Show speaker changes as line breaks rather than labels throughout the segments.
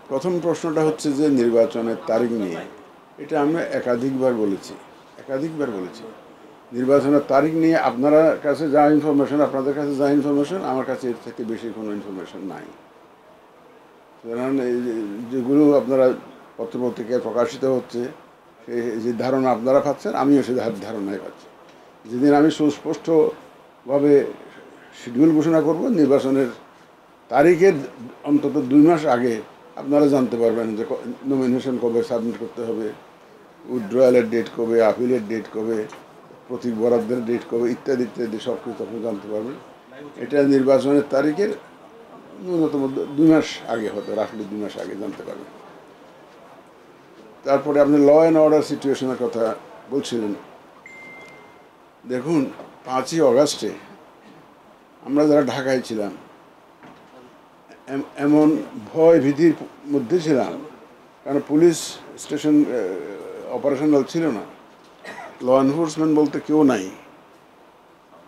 প্রথম প্রশ্নটা হচ্ছে যে নির্বাচনের তারিখ নিয়ে। এটা আমরা একাধিকবার বলেছি। নির্বাচনের তারিখ নিয়ে আপনার কাছে যা ইনফরমেশন, আপনাদের কাছে যা ইনফরমেশন, আমার কাছে এর থেকে বেশি কোনো ইনফরমেশন নাই। সুতরাং যেগুলো আপনারা পত্রপত্রিকায় প্রকাশিত হচ্ছে, সেই যে ধারণা আপনারা পাচ্ছেন, আমিও সে ধারণাই পাচ্ছি। যেদিন আমি সুস্পষ্টভাবে শিডিউল ঘোষণা করব নির্বাচনের তারিখের অন্তত 2 মাস আগে, আপনারা জানতে পারবেন যে নমিনেশন কবে সাবমিট করতে হবে, উইথড্রয়ালের ডেট কবে, আপিলের ডেট কবে, প্রতীক বরাদ্দের ডেট কবে, ইত্যাদি ইত্যাদি সব কিছু আপনি জানতে পারবেন। এটা নির্বাচনের তারিখের ন্যূনতম 2 মাস আগে, হয়তো রাফলি 2 মাস আগে জানতে পারবেন। তারপরে আপনি ল অ্যান্ড অর্ডার সিচুয়েশনের কথা বলছিলেন। দেখুন, 5ই অগাস্টে আমরা যারা ঢাকায় ছিলাম এমন ভয় ভীতির মধ্যে ছিলাম, কারণ পুলিশ স্টেশন অপারেশনাল ছিল না, ল এনফোর্সমেন্ট বলতে কেউ নাই।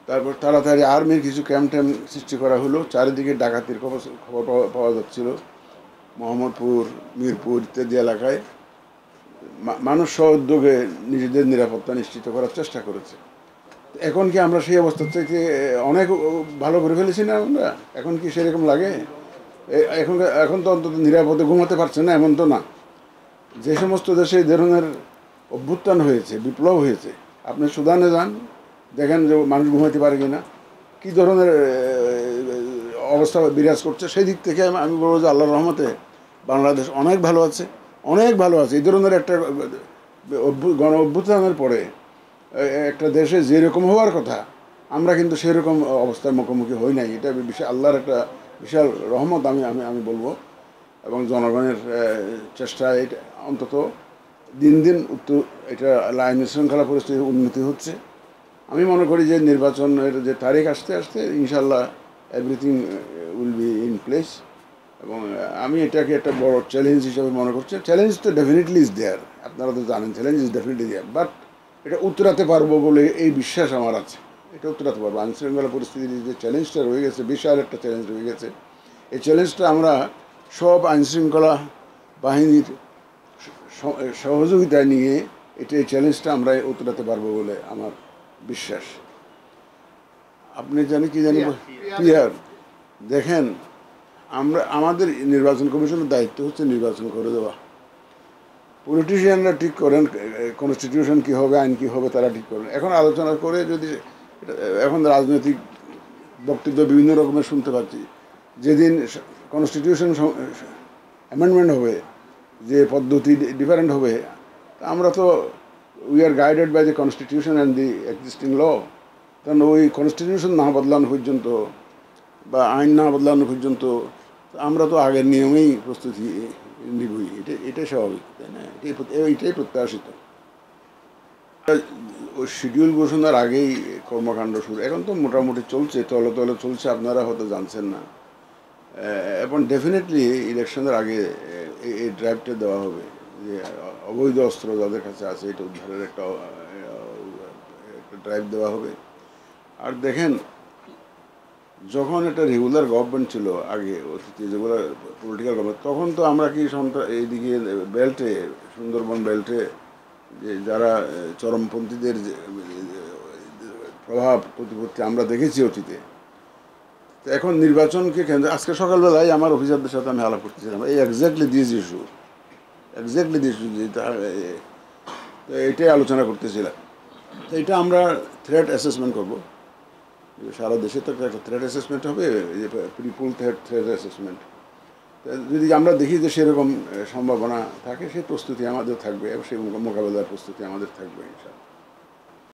তারপর তাড়াতাড়ি আর্মির কিছু ক্যাম্প ট্যাম্প সৃষ্টি করা হলো, চারিদিকে ডাকাতির খবর পাওয়া যাচ্ছিল। মোহাম্মদপুর, মিরপুর ইত্যাদি এলাকায় মানুষ স্ব উদ্যোগে নিজেদের নিরাপত্তা নিশ্চিত করার চেষ্টা করেছে। এখন কি আমরা সেই অবস্থা থেকে অনেক ভালো করে ফেলেছি না? আমরা এখন কি সেরকম লাগে? এখন তো অন্তত নিরাপদে ঘুমাতে পারছে না, এমন তো না। যে সমস্ত দেশে এই ধরনের অভ্যুত্থান হয়েছে, বিপ্লব হয়েছে, আপনি সুদানে যান, দেখেন যে মানুষ ঘুমাতে পারে কিনা, কী ধরনের অবস্থা বিরাজ করছে। সেই দিক থেকে আমি বলবো যে আল্লাহর রহমতে বাংলাদেশ অনেক ভালো আছে, অনেক ভালো আছে। এই ধরনের একটা গণ অভ্যুত্থানের পরে একটা দেশে যেরকম হওয়ার কথা, আমরা কিন্তু সেরকম অবস্থার মুখোমুখি হই নাই। এটা আল্লাহর একটা বিশাল রহমত আমি বলবো। এবং জনগণের চেষ্টা, এটা অন্তত দিন দিন এটা আইন শৃঙ্খলা পরিস্থিতির উন্নতি হচ্ছে। আমি মনে করি যে নির্বাচনের যে তারিখ আসতে আসতে ইনশাল্লাহ everything will be in place. এবং আমি এটাকে একটা বড় চ্যালেঞ্জ হিসাবে মনে করছি। চ্যালেঞ্জ তো ডেফিনেটলি ইজ দেয়ার, আপনারা তো জানেন challenge is definitely there, but এটা উত্তরাতে পারবো বলে এই বিশ্বাস আমার আছে। এটা উত্তরাতে পারবো। আইন শৃঙ্খলা পরিস্থিতির যে চ্যালেঞ্জটা রয়ে গেছে, বিশাল একটা চ্যালেঞ্জ রয়ে গেছে, এই চ্যালেঞ্জটা আমরা সব আইনশৃঙ্খলা বাহিনীর সহযোগিতা নিয়ে এই চ্যালেঞ্জটা আমরা উতরাতে পারবো বলে আমার বিশ্বাস। আপনি জানি ক্লিয়ার। দেখেন, আমাদের নির্বাচন কমিশনের দায়িত্ব হচ্ছে নির্বাচন করে দেওয়া। পলিটিশিয়ানরা ঠিক করেন কনস্টিটিউশন কী হবে, আইন কী হবে, তারা ঠিক করেন। এখন আলোচনা করে যদি এখন রাজনৈতিক বক্তব্য বিভিন্ন রকমের শুনতে পাচ্ছি। যেদিন কনস্টিটিউশন অ্যামেন্ডমেন্ট হবে, যে পদ্ধতি ডিফারেন্ট হবে, আমরা তো we are guided by the constitution and the existing law. কারণ ওই কনস্টিটিউশন না বদলানো পর্যন্ত বা আইন না বদলানো পর্যন্ত আমরা তো আগের নিয়মেই প্রস্তুতি নিবই। এটাই স্বাভাবিক, তাই না? এইটাই প্রত্যাশিত। ওই শিডিউল ঘোষণার আগেই কর্মকাণ্ড শুরু, এখন তো মোটামুটি চলছে, তলে তলে চলছে, আপনারা হয়তো জানছেন না। এবং ডেফিনেটলি ইলেকশনের আগে এই ড্রাইভটা দেওয়া হবে, যে অবৈধ অস্ত্র যাদের কাছে আছে এটা উদ্ধারের একটা ড্রাইভ দেওয়া হবে। আর দেখেন, যখন একটা রেগুলার গভর্নমেন্ট ছিল আগে, অতীতে যেগুলো পলিটিক্যাল গভর্নমেন্ট, তখন তো আমরা কি এইদিকে বেল্টে, সুন্দরবন বেল্টে যে যারা চরমপন্থীদের প্রভাব প্রতিপত্তি আমরা দেখেছি অতীতে। তো এখন নির্বাচনকে কেন্দ্র, আজকে সকালবেলায় আমার অফিসারদের সাথে আমি আলাপ করতেছিলাম এই এক্স্যাক্টলি দিস ইস্যু, তো এটাই আলোচনা করতেছিলাম। তো এটা আমরা থ্রেট অ্যাসেসমেন্ট করবো। সারা দেশে তো একটা থ্রেট অ্যাসেসমেন্ট হবে, পিপুল থ্রেট অ্যাসেসমেন্ট। যদি আমরা দেখি যে সেরকম সম্ভাবনা থাকে, সেই প্রস্তুতি আমাদের থাকবে এবং সেই মোকাবেলার প্রস্তুতি আমাদের থাকবে ইনশাআল্লাহ।